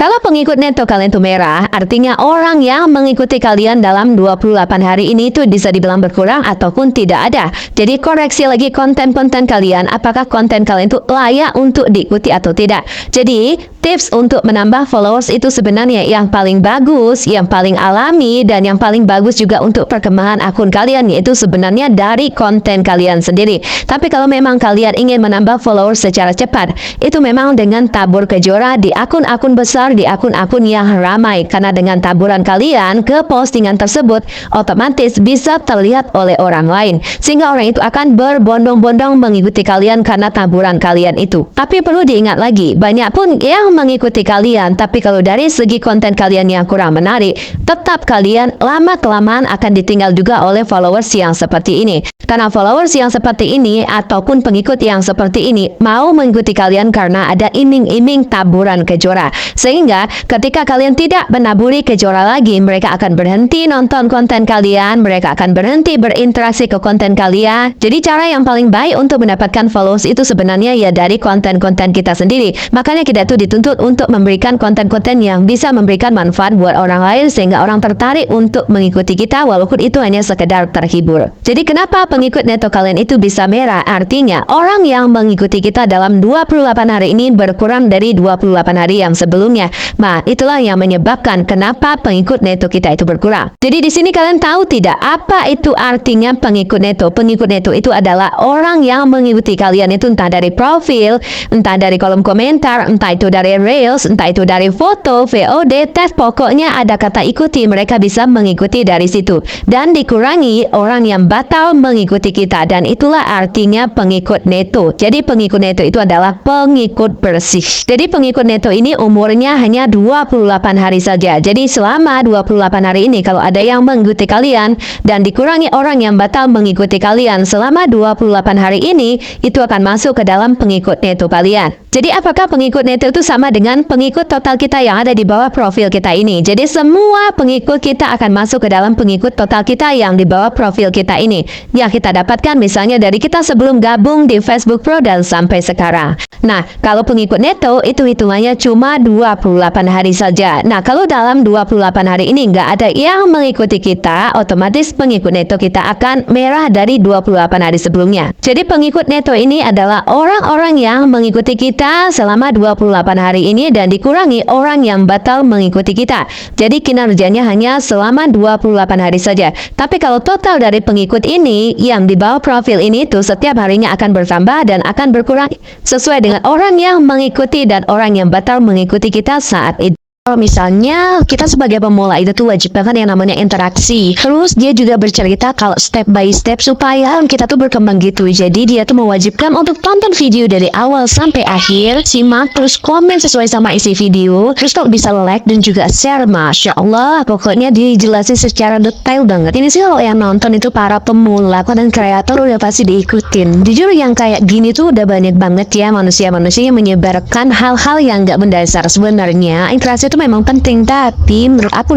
Kalau pengikut neto kalian tuh merah, artinya orang yang mengikuti kalian dalam 28 hari ini tuh bisa dibilang berkurang ataupun tidak ada. Jadi koreksi lagi konten-konten kalian, apakah konten kalian tuh layak untuk diikuti atau tidak. Jadi tips untuk menambah followers itu sebenarnya yang paling bagus, yang paling alami, dan yang paling bagus juga untuk perkembangan akun kalian, yaitu sebenarnya dari konten kalian sendiri. Tapi kalau memang kalian ingin menambah followers secara cepat, itu memang dengan tabur kejora di akun-akun besar, di akun-akun yang ramai. Karena dengan taburan kalian ke postingan tersebut, otomatis bisa terlihat oleh orang lain. Sehingga orang itu akan berbondong-bondong mengikuti kalian karena taburan kalian itu. Tapi perlu diingat lagi, banyak pun yang mengikuti kalian, tapi kalau dari segi konten kalian yang kurang menarik, tetap kalian lama-kelamaan akan ditinggal juga oleh followers yang seperti ini. Karena followers yang seperti ini, ataupun pengikut yang seperti ini, mau mengikuti kalian karena ada iming-iming taburan kejora. Sehingga ketika kalian tidak menaburi kejora lagi, mereka akan berhenti nonton konten kalian, mereka akan berhenti berinteraksi ke konten kalian. Jadi cara yang paling baik untuk mendapatkan followers itu sebenarnya ya dari konten-konten kita sendiri. Makanya kita tuh dituntut untuk memberikan konten-konten yang bisa memberikan manfaat buat orang lain, sehingga orang tertarik untuk mengikuti kita walaupun itu hanya sekedar terhibur. Jadi kenapa pengikut neto kalian itu bisa merah? Artinya orang yang mengikuti kita dalam 28 hari ini berkurang dari 28 hari yang sebelumnya. Nah, itulah yang menyebabkan kenapa pengikut neto kita itu berkurang. Jadi di sini kalian tahu tidak apa itu artinya pengikut neto? Pengikut neto itu adalah orang yang mengikuti kalian itu entah dari profil, entah dari kolom komentar, entah itu dari reels, entah itu dari foto, VOD, tes, pokoknya ada kata ikuti, mereka bisa mengikuti dari situ. Dan dikurangi orang yang batal mengikuti kita, dan itulah artinya pengikut neto. Jadi pengikut neto itu adalah pengikut bersih. Jadi pengikut neto ini umurnya hanya 28 hari saja. Jadi selama 28 hari ini kalau ada yang mengikuti kalian dan dikurangi orang yang batal mengikuti kalian selama 28 hari ini, itu akan masuk ke dalam pengikut neto kalian. Jadi apakah pengikut neto itu sama dengan pengikut total kita yang ada di bawah profil kita ini? Jadi semua pengikut kita akan masuk ke dalam pengikut total kita yang di bawah profil kita ini, yang kita dapatkan misalnya dari kita sebelum gabung di Facebook Pro dan sampai sekarang. Nah, kalau pengikut neto itu hitungannya cuma 28 hari saja. Nah, kalau dalam 28 hari ini nggak ada yang mengikuti kita, otomatis pengikut neto kita akan merah dari 28 hari sebelumnya. Jadi pengikut neto ini adalah orang-orang yang mengikuti kita selama 28 hari ini dan dikurangi orang yang batal mengikuti kita. Jadi kinerjanya hanya selama 28 hari saja. Tapi kalau total dari pengikut ini yang di bawah profil ini tuh setiap harinya akan bertambah dan akan berkurang sesuai dengan orang yang mengikuti dan orang yang batal mengikuti kita saat itu. Kalau misalnya kita sebagai pemula itu tuh wajib banget yang namanya interaksi. Terus dia juga bercerita kalau step by step supaya kita tuh berkembang gitu. Jadi dia tuh mewajibkan untuk tonton video dari awal sampai akhir, simak terus komen sesuai sama isi video. Terus kalau bisa like dan juga share, Masya Allah, pokoknya dijelasin secara detail banget. Ini sih kalau yang nonton itu para pemula, konten kreator udah pasti diikutin. Jujur yang kayak gini tuh udah banyak banget ya manusia-manusia yang menyebarkan hal-hal yang gak mendasar. Sebenarnya interaksi itu memang penting, tapi menurut aku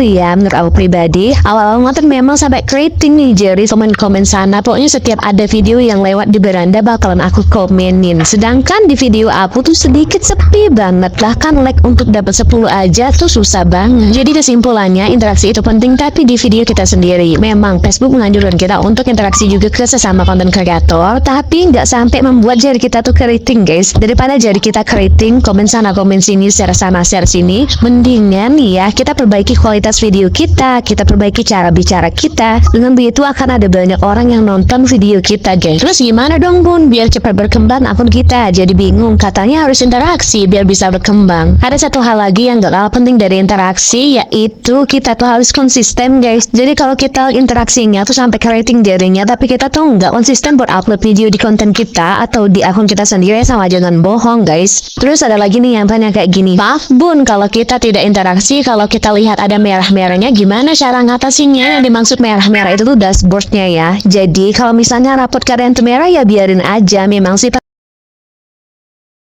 pribadi, awal-awal nonton memang sampai keriting nih jadi komen-komen sana. Pokoknya setiap ada video yang lewat di beranda bakalan aku komenin. Sedangkan di video aku tuh sedikit sepi banget, bahkan like untuk dapat 10 aja tuh susah banget. Jadi kesimpulannya interaksi itu penting, tapi di video kita sendiri. Memang Facebook menganjurkan kita untuk interaksi juga ke sesama konten kreator, tapi nggak sampai membuat jari kita tuh keriting, guys. Daripada jari kita keriting, komen sana komen sini, share sana share sini, mendingan ya kita perbaiki kualitas video kita perbaiki cara bicara kita. Dengan begitu akan ada banyak orang yang nonton video kita, guys. Terus gimana dong Bun biar cepat berkembang akun kita? Jadi bingung, katanya harus interaksi biar bisa berkembang. Ada satu hal lagi yang gak kalah penting dari interaksi, yaitu kita tuh harus konsisten, guys. Jadi kalau kita interaksinya tuh sampai ke rating jarinya, tapi kita tuh nggak konsisten buat upload video di konten kita atau di akun kita sendiri, sama jangan bohong, guys. Terus ada lagi nih yang tanya kayak gini, maaf Bun, kalau kita tidak interaksi, kalau kita lihat ada merah-merahnya, gimana cara ngatasinnya? Yang dimaksud merah-merah itu tuh dashboardnya ya. Jadi kalau misalnya rapot kalian tuh merah, ya biarin aja. Memang sih